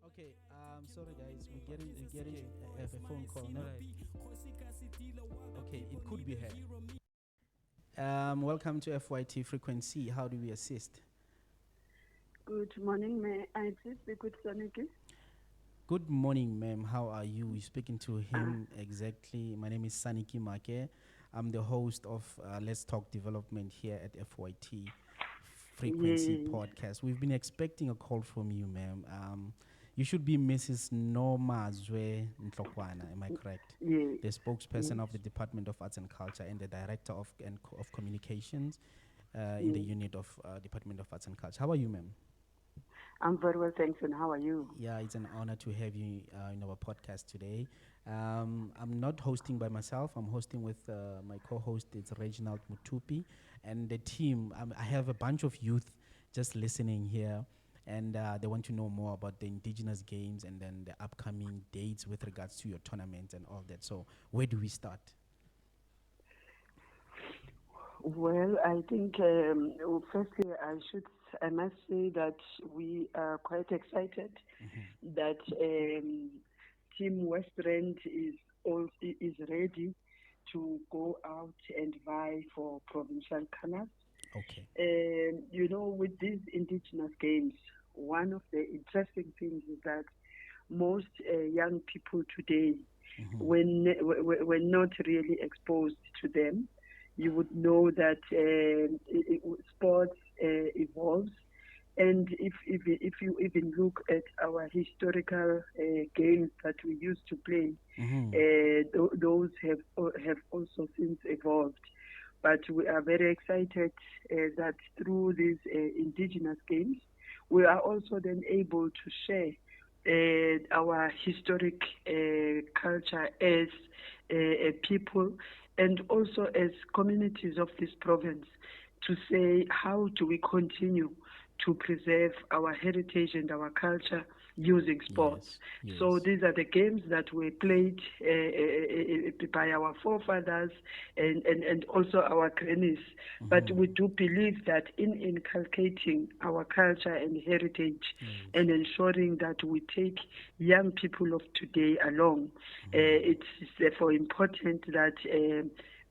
Okay, sorry guys, we're getting a phone call. No, okay, it could be her. Welcome to FYT Frequency. How do we assist? Good morning. May I please speak with Saniki? Good morning, ma'am. How are you? You're speaking to Uh, him exactly. My name is Saniki Make. I'm the host of Let's Talk Development here at FYT Frequency yes. Podcast. We've been expecting a call from you, ma'am. You should be Mrs Nomazwe Ntlokwana. Am I correct? Yes. The spokesperson Yes. of the Department of Arts and Culture and the director of communications in the Yes. unit of Department of Arts and Culture. How are you, ma'am? I'm very well, thanks. And how are you? Yeah, it's an honor to have you in our podcast today. I'm not hosting by myself. I'm hosting with my co-host. It's Reginald Mutupi and the team. I have a bunch of youth just listening here, and they want to know more about the indigenous games and then the upcoming dates with regards to your tournament and all that. So, where do we start? Well, I think firstly, I must say that we are quite excited that Team West Rand is ready to go out and vie for provincial colors. Okay. With these indigenous games, one of the interesting things is that most young people today, were not really exposed to them. You would know that sports evolves, and if you even look at our historical games that we used to play, Mm-hmm. those have also since evolved. But we are very excited that through these indigenous games, we are also then able to share our historic culture as a people and also as communities of this province to say how do we continue to preserve our heritage and our culture using sports. Yes. So Yes. these are the games that were played by our forefathers and also our grannies. But Mm-hmm. we do believe that in inculcating our culture and heritage Yes. and ensuring that we take young people of today along, it's therefore important that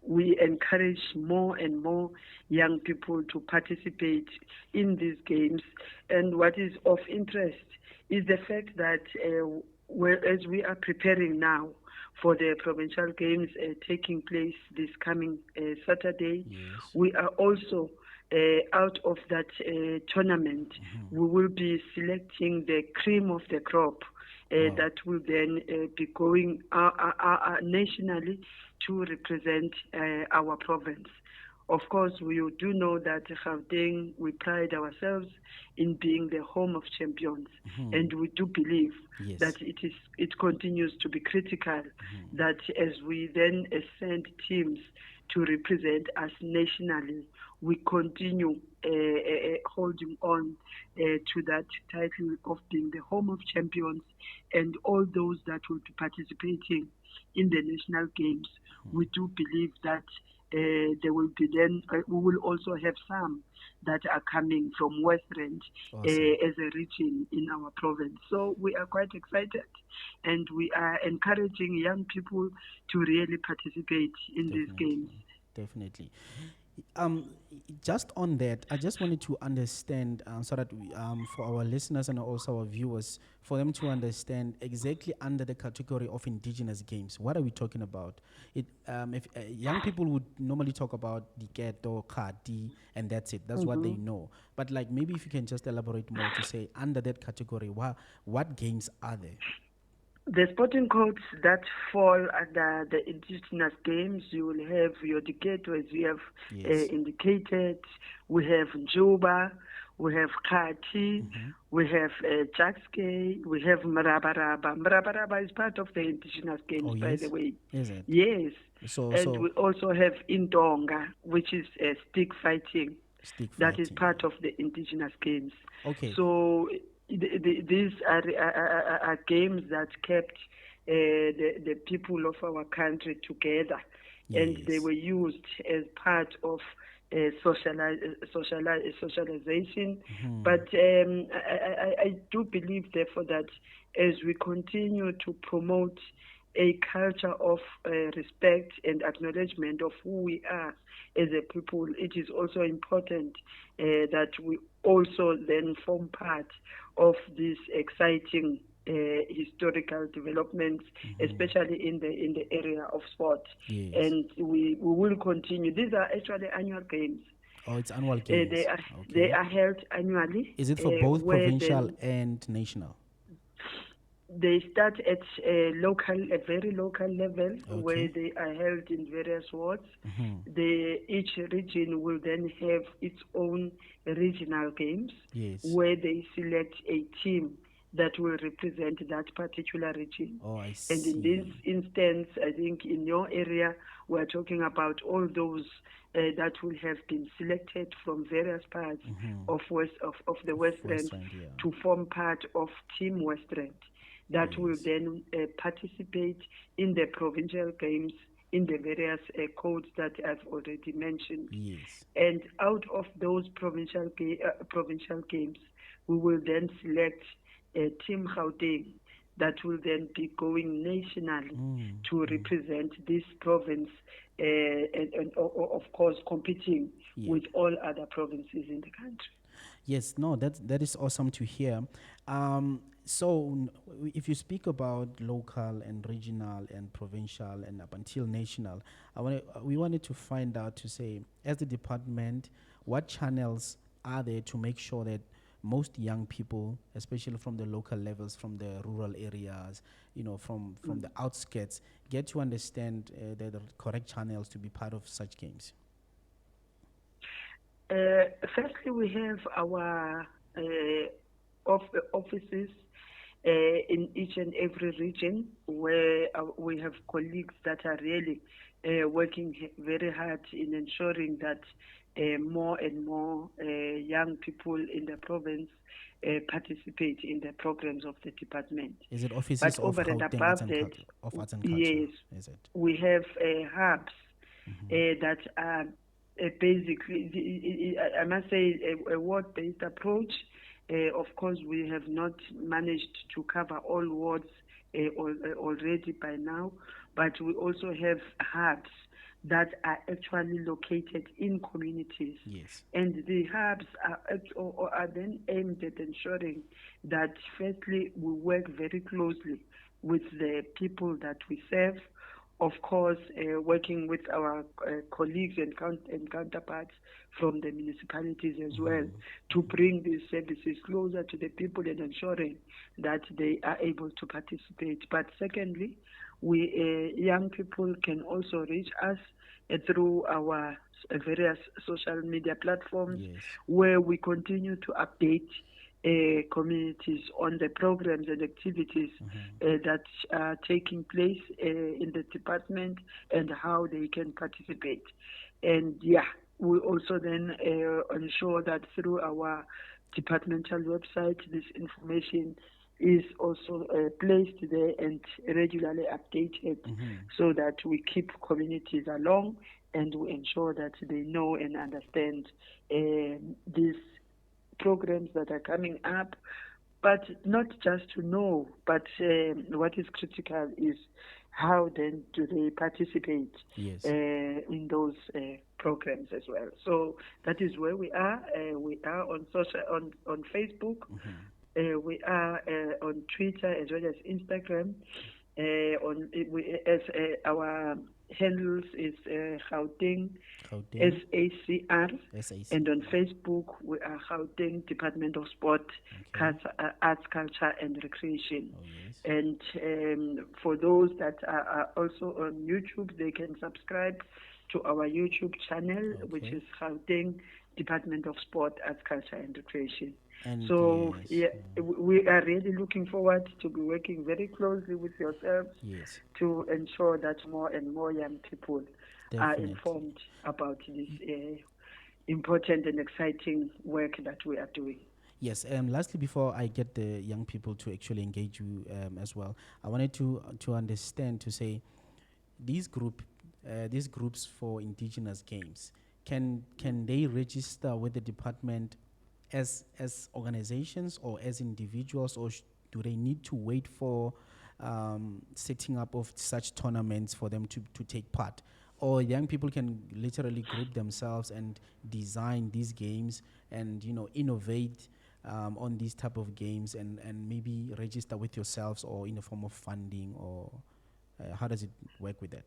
we encourage more and more young people to participate in these games. And what is of interest is the fact that as we are preparing now for the provincial games taking place this coming Saturday, Yes. we are also out of that tournament, we will be selecting the cream of the crop Wow. that will then be going nationally to represent our province. Of course, we do know that Gauteng, we pride ourselves in being the home of champions, and we do believe that Yes. it continues to be critical that as we then send teams to represent us nationally, we continue holding on to that title of being the home of champions, and all those that will be participating in the national games. We do believe that there will be then, we will also have some that are coming from West Rand Awesome. as a region in our province. So we are quite excited, and we are encouraging young people to really participate in these games. Definitely. Definitely. Um, just on that, I just wanted to understand so that for our listeners and also our viewers, for them to understand exactly under the category of indigenous games, what are we talking about? If young people would normally talk about the ghetto, kati, and that's it. That's what they Mm-hmm. know. But like maybe if you can just elaborate more to say under that category, what games are there? The sporting codes that fall under the indigenous games, you will have your Diketo, as you have Yes. indicated. We have Njuba, we have Kati, we have Jackske, we have Mrabaraba. Mrabaraba is part of the indigenous games, Oh by the yes. way. Is it? Yes. So And so we also have Indonga, which is stick fighting. stick That is fighting. part of the indigenous games. Okay. So these are games that kept the people of our country together, and they Yes. were used as part of socialization. But I do believe, therefore, that as we continue to promote a culture of respect and acknowledgement of who we are as a people, it is also important that we also then form part of this exciting historical developments, especially in the area of sport. Yes. And we will continue. These are actually annual games. Oh, it's annual games. They are held annually. Is it for both provincial then and national? they start at a very local level, where they are held in various wards. Each region will then have its own regional games, where they select a team that will represent that particular region. Oh, I see. And in this instance, I think in your area, we're talking about all those that will have been selected from various parts of the West End to form part of Team West End, that will then participate in the provincial games in the various codes that I've already mentioned. Yes. And out of those provincial games, we will then select Team Gauteng that will then be going nationally to represent this province and of course competing with all other provinces in the country. Yes, no, that is awesome to hear. So if you speak about local and regional and provincial and up until national, we wanted to find out, to say, as the department, what channels are there to make sure that most young people, especially from the local levels, from the rural areas, from the outskirts, get to understand the correct channels to be part of such games? Firstly, we have our offices in each and every region, where we have colleagues that are really working very hard in ensuring that more and more young people in the province participate in the programs of the department. Is it offices of over and Gauteng above that, of arts and culture? Yes, is it? We have hubs that are basically, I must say, a ward-based approach. Of course, we have not managed to cover all wards already by now, but we also have hubs that are actually located in communities. Yes. And the hubs are then aimed at ensuring that, firstly, we work very closely with the people that we serve. Of course, working with our colleagues and counterparts from the municipalities as well, to bring these services closer to the people and ensuring that they are able to participate. But secondly, we young people can also reach us through our various social media platforms, where we continue to update communities on the programs and activities that are taking place in the department and how they can participate. And we also then ensure that through our departmental website, this information is also placed there and regularly updated, so that we keep communities along and we ensure that they know and understand these programs that are coming up. But not just to know, but what is critical is how then do they participate in those programs as well. So that is where we are. We are on on Facebook. We are on Twitter as well as Instagram. Our handles is Gauteng SACR, and on Facebook we are Gauteng Department of Sport, Arts, Culture and Recreation. And for those that are also on YouTube, they can subscribe to our YouTube channel, which is Gauteng Department of Sport, Arts, Culture and Recreation. And so we are really looking forward to be working very closely with yourselves to ensure that more and more young people are informed about this important and exciting work that we are doing. Yes, lastly, before I get the young people to actually engage you as well, I wanted to understand, to say, these groups for indigenous games, can they register with the department as organizations or as individuals, or do they need to wait for setting up of such tournaments for them to take part? Or young people can literally group themselves and design these games and, you know, innovate on these type of games and maybe register with yourselves or in a form of funding, or how does it work with that?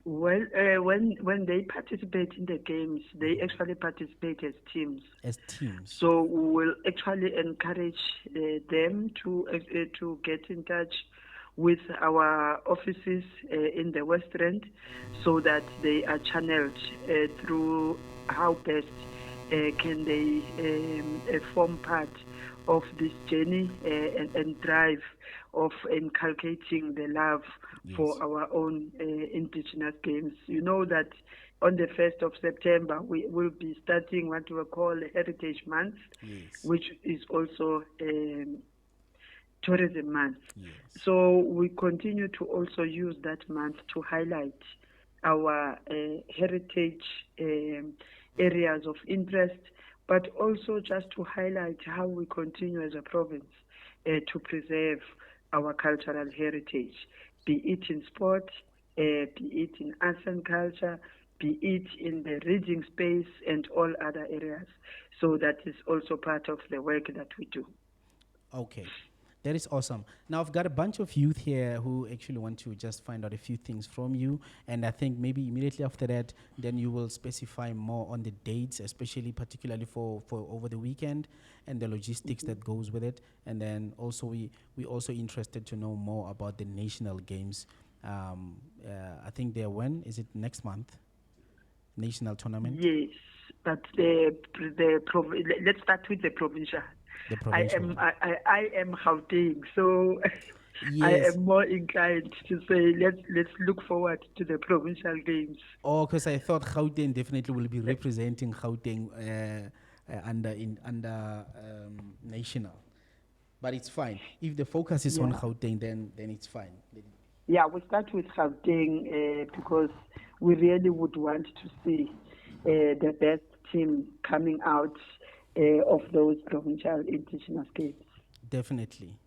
Well, when they participate in the games, they actually participate as teams. As teams. So we will actually encourage them to get in touch with our offices in the West Rand, so that they are channeled through how best can they form part of this journey and drive of inculcating the love for our own indigenous games. You know that on the 1st of September, we will be starting what we call Heritage Month, which is also Tourism Month. So we continue to also use that month to highlight our heritage areas of interest, but also just to highlight how we continue as a province to preserve our cultural heritage, be it in sport, be it in arts and culture, be it in the reading space and all other areas. So that is also part of the work that we do. Okay. That is awesome. Now, I've got a bunch of youth here who actually want to just find out a few things from you. And I think maybe immediately after that, then you will specify more on the dates, especially particularly for over the weekend and the logistics that goes with it. And then also we also interested to know more about the national games. I think they're when? Is it next month? National tournament? Yes, but let's start with the provincial. I am Gauteng, so I am more inclined to say let's look forward to the provincial games. Oh, because I thought Gauteng definitely will be representing Gauteng under national, but it's fine if the focus is on Gauteng. Then it's fine. Yeah, we start with Gauteng because we really would want to see the best team coming out of those provincial indigenous games. Definitely.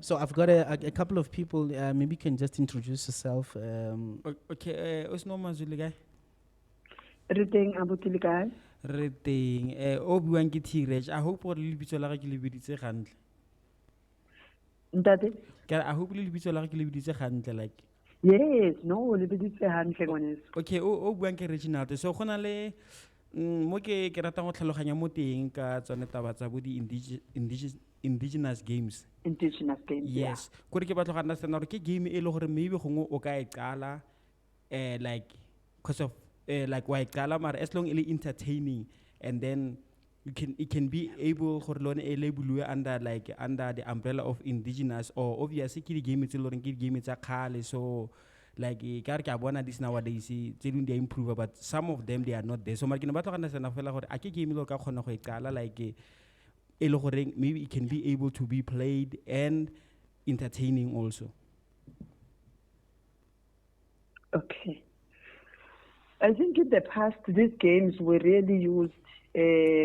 So I've got a couple of people. Maybe you can just introduce yourself. Okay, Mrs Nomazwe guy. Reading abutile guy. Reading. Obuang ke T-Reg. I hope o le bitso la ga ke le biditse gantle. Ntate? I hope le bitso la ga ke le biditse gantle like. Yes, no, le biditse gantle ngwaneso. Okay, o buang ke Reginald. So gona le mo ke rata go tlhaloganya mo teng ka tsone taba tsa bo di indigenous games. Indigenous games. Yes. Go re ke batla go understand gore ke game e le gore maybe gongwe o ka e qala like because of like why qala mara as long as it's entertaining, and then it can be able gore lone e labelwe under the umbrella of indigenous, or obviously ke di game tse loreng ke di game tsa khale. So like ka re ke a bona this nowadays tse dingwe di improve, but some of them they are not there. So mara ke ne batla go understand fela gore a ke game le ka khona go e qala like e le gore maybe it can be able to be played and entertaining also. Okay. I think in the past, these games were really used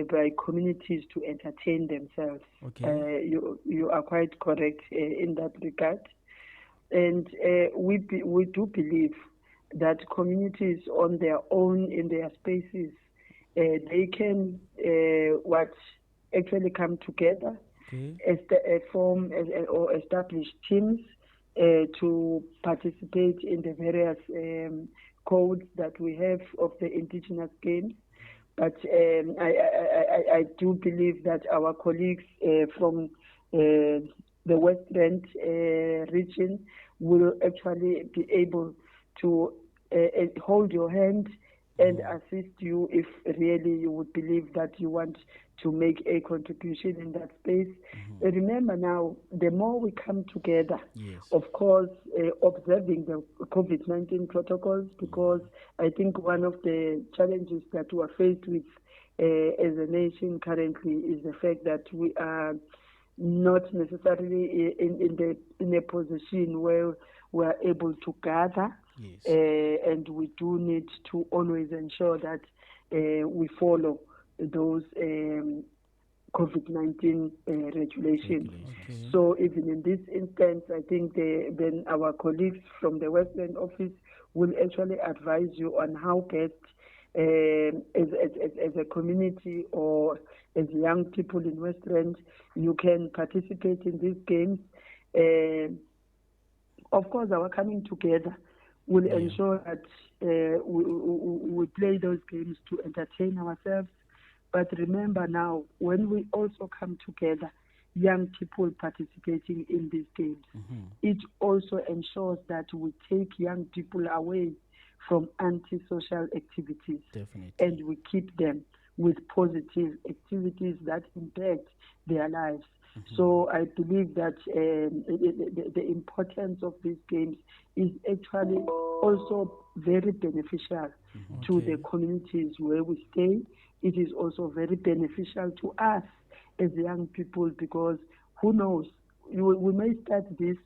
by communities to entertain themselves. Okay. You are quite correct in that regard. And we do believe that communities on their own, in their spaces, they can actually come together, form or establish teams to participate in the various codes that we have of the indigenous games. But I do believe that our colleagues from the West Rand region will actually be able to hold your hand and assist you if really you would believe that you want to make a contribution in that space. Remember now, the more we come together, of course, observing the COVID-19 protocols, because I think one of the challenges that we are faced with as a nation currently is the fact that we are not necessarily in a position where we are able to gather Yes. And we do need to always ensure that we follow those COVID-19 regulations. Okay. So even in this instance, I think then our colleagues from the Western office will actually advise you on how best, as a community or as young people in Western, you can participate in these games. Of course, our coming together will ensure that we play those games to entertain ourselves. But remember now, when we also come together, young people participating in these games, it also ensures that we take young people away from antisocial activities. Definitely. And we keep them with positive activities that impact their lives. So I believe that the importance of these games is actually also very beneficial to the communities where we stay. It is also very beneficial to us as young people, because who knows, we may start this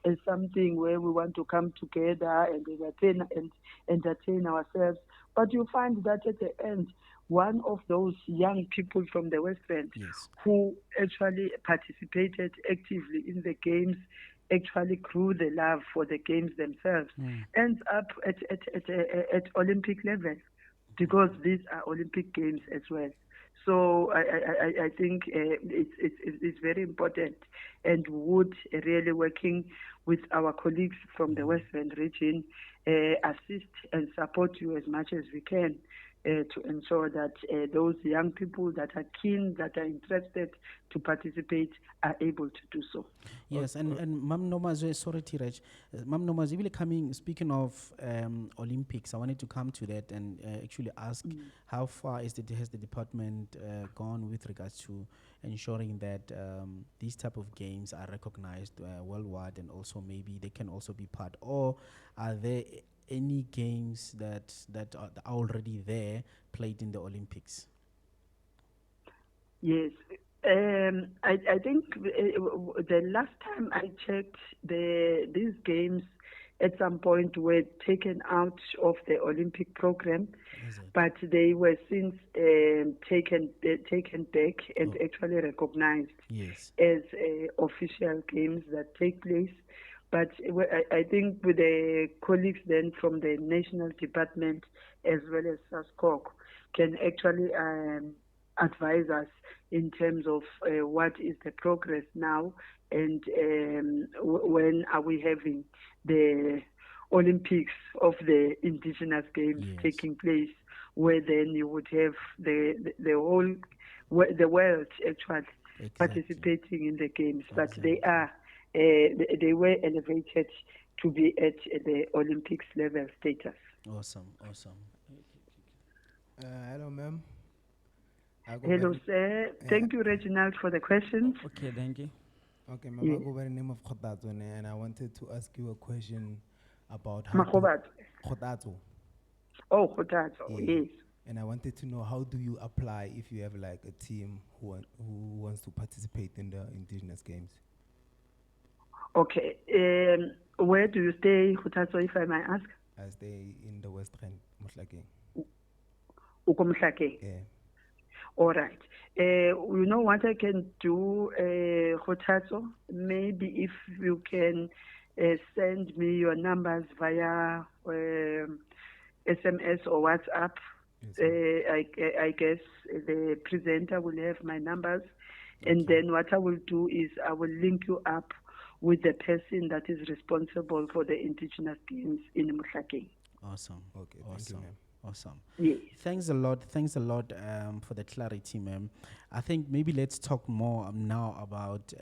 as something where we want to come together and entertain ourselves, but you find that at the end, one of those young people from the West End who actually participated actively in the games, actually grew the love for the games themselves, ends up at Olympic level, because these are Olympic games as well. So I think it's very important, and would really, working with our colleagues from the Western region, assist and support you as much as we can to ensure that those young people that are keen, that are interested to participate, are able to do so. Yes, and Mam Nomazwe, sorry Tiraj, Mam Nomazwe, really coming, speaking of Olympics, I wanted to come to that and actually ask how far has the department gone with regards to ensuring that these type of games are recognized worldwide, and also maybe they can also be part, or are there any games that are already there played in the Olympics? Yes. I think the last time I checked, these games at some point were taken out of the Olympic program, but they were since taken back and actually recognized as official games that take place. But I think with the colleagues then from the National Department as well as SACR can actually advise us in terms of what is the progress now, and when are we having the Olympics of the indigenous games taking place, where then you would have the whole the world actually participating in the games. But they are they were elevated to be at the Olympics level status. Awesome. Hello, ma'am. Hello, sir. Thank you, Reginald, for the questions. Okay, thank you. Okay, ma'am, I go by the name of Khotatso, and I wanted to ask you a question about how Khotatso. Oh, Khotatso, yes. And I wanted to know, how do you apply if you have like a team who wants to participate in the indigenous games? Okay. Where do you stay, Khotatso, if I may ask? I stay in the West End, Mohlakeng. Ukomhlakeng? Yeah. All right. You know what I can do, Khotatso? Maybe if you can send me your numbers via SMS or WhatsApp. I guess the presenter will have my numbers. And then what I will do is I will link you up with the person that is responsible for the indigenous games in Mohlakeng. Awesome. Okay, thank you, ma'am. Awesome. Yes. Thanks a lot for the clarity, ma'am. I think maybe let's talk more now about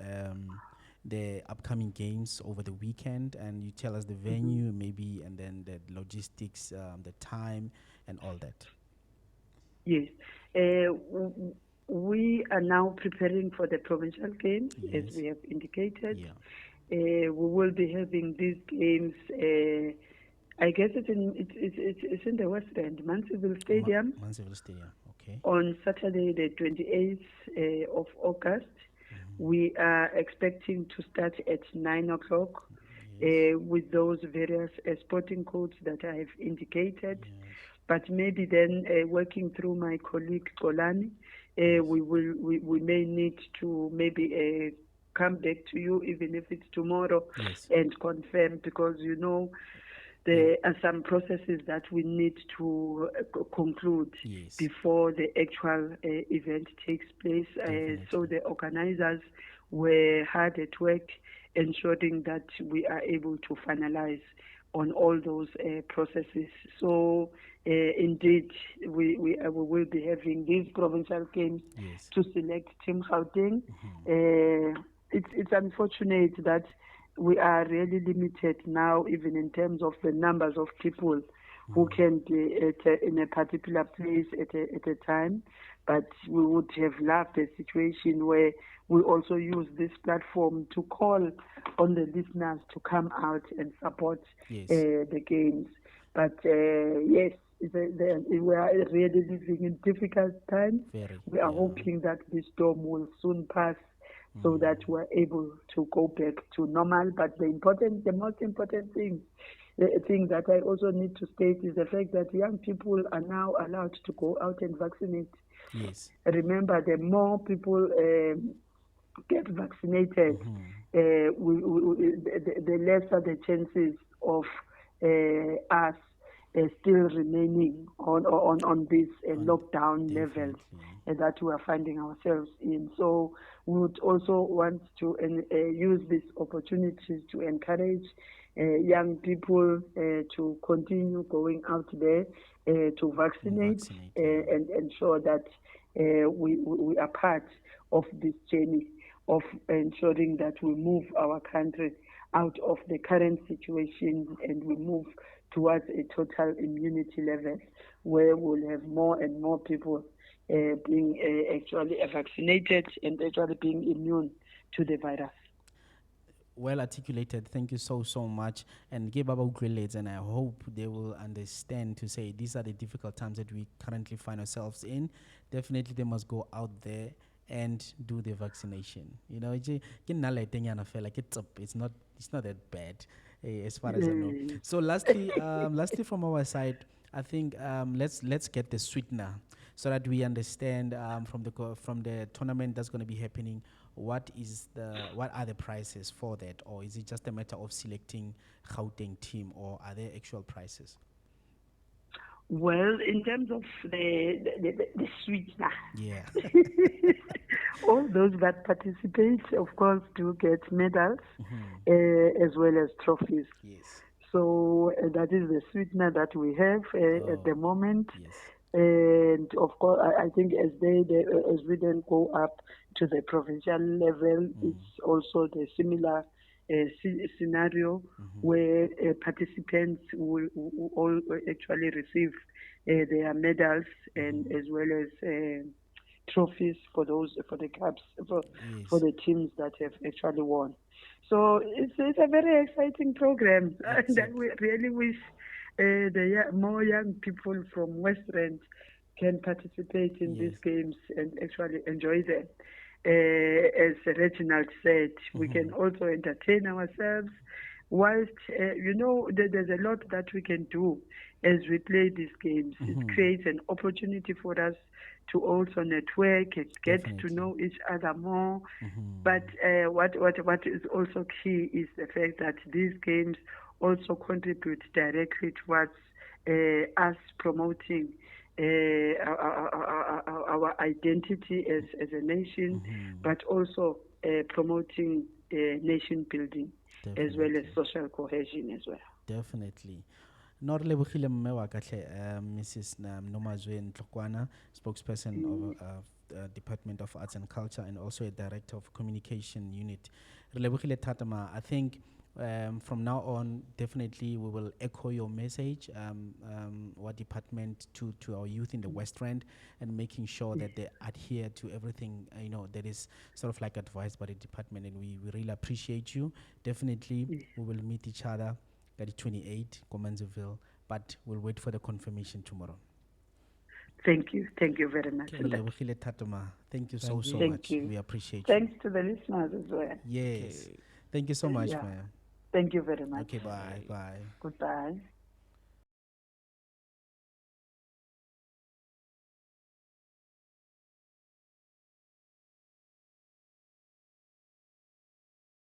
the upcoming games over the weekend, and you tell us the venue maybe, and then the logistics, the time, and all that. Yes. We are now preparing for the provincial games, as we have indicated. Yeah. We will be having these games. I guess it's in the West End, Mansfield Stadium. Mansfield Stadium, okay. On Saturday, the 28th of August. We are expecting to start at 9 o'clock with those various sporting codes that I have indicated. Yes. But maybe then working through my colleague Xolani, we may need to maybe come back to you, even if it's tomorrow, Yes. and confirm, because there are some processes that we need to conclude Yes. before the actual event takes place. So the organizers were hard at work ensuring that we are able to finalize on all those processes. So indeed, we will be having these provincial games Yes. to select Team Gauteng. It's unfortunate that we are really limited now, even in terms of the numbers of people who can be in a particular place at a time. But we would have loved a situation where we also use this platform to call on the listeners to come out and support the games. But yes, we are really living in difficult times. We are hoping that this storm will soon pass, so that we're able to go back to normal. But the most important thing, the thing that I also need to state, is the fact that young people are now allowed to go out and vaccinate. Yes. Remember, the more people get vaccinated, the lesser the chances of us still remaining on this lockdown levels that we are finding ourselves in. So we would also want to use this opportunity to encourage young people to continue going out there to vaccinate and ensure that we are part of this journey of ensuring that we move our country out of the current situation and we move towards a total immunity level where we'll have more and more people being actually vaccinated and actually being immune to the virus. Well articulated. Thank you so much. And give Baba Ukrelets, and I hope they will understand to say these are the difficult times that we currently find ourselves in. Definitely they must go out there and do the vaccination. You know, it's not that bad as far as I know. So lastly from our side, I think let's get the sweetener so that we understand from the tournament that's going to be happening, what are the prices for that, or is it just a matter of selecting Gauteng team, or are there actual prices? Well, in terms of the sweetener, all those that participate, of course, do get medals as well as trophies. Yes. So that is the sweetener that we have at the moment. Yes. And of course, I think as we then go up to the provincial level, it's also the similar scenario where participants will all actually receive their medals and as well as trophies for the cups for the teams that have actually won. So it's a very exciting program, and we really wish more young people from Western can participate in these games and actually enjoy them. As Reginald said, we can also entertain ourselves. Whilst, there's a lot that we can do as we play these games. It creates an opportunity for us to also network and get to know each other more. But what is also key is the fact that these games also contribute directly towards us promoting our identity as a nation, but also promoting nation building as well as social cohesion as well. Definitely. Mrs Nomazwe Ntlokwana, spokesperson of Department of Arts and Culture and also a director of communication unit. I think from now on, definitely we will echo your message, our department to our youth in the West Rand, and making sure that they adhere to everything that is sort of like advised by the department. And we really appreciate you. Definitely, we will meet each other at the 28 Comansville, but we'll wait for the confirmation tomorrow. Thank you very much. Thank you so much. We appreciate you. Thanks to the listeners as well. Yes. Thank you so much, Maya. Thank you very much. Okay, bye. Bye. Goodbye.